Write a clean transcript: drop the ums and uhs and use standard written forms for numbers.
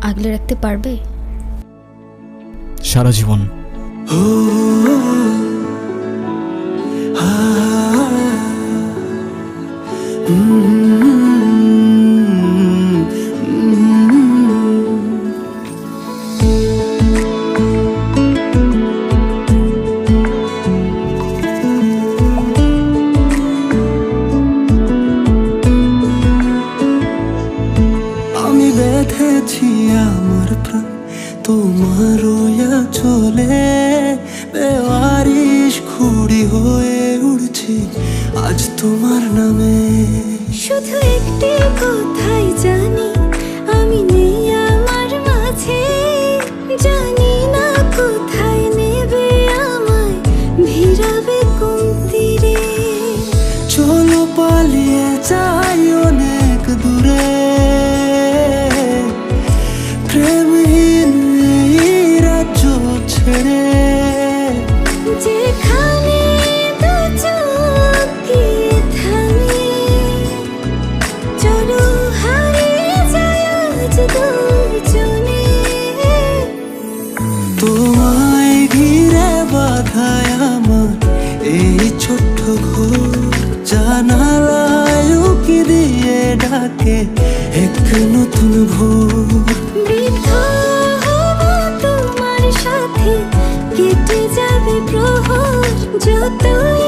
আগলে রাখতে পারবে সারা জীবন? আমি বেঁধেছি আমার প্রাণ তোমার চলে, বেওয়ারিশ ঘুড়ি হয়ে উড়ছি আজ তোমার নামে। শুধু একটি কথাই জানি, আমি নেই আমার মাঝে, জানি না কোথায় নেবে আমায়, ভিড়াবে কোন তীরে। চলো পালিয়ে যাই অনেক দূরে, প্রেমহীন এই রাজ্য ছেড়ে। যেখানে দু চোখ গিয়ে থামে, চলো হারিয়ে যায় আজ দুজনে। তোমায় ঘিরে বাঁধায় আমার এই ছোট্ট ঘর, জানালায় উকি দিয়ে ডাকে এক নতুন ভোর। বৃদ্ধ হব তোমার সাথে, কেটে যাবে প্রহর, যতই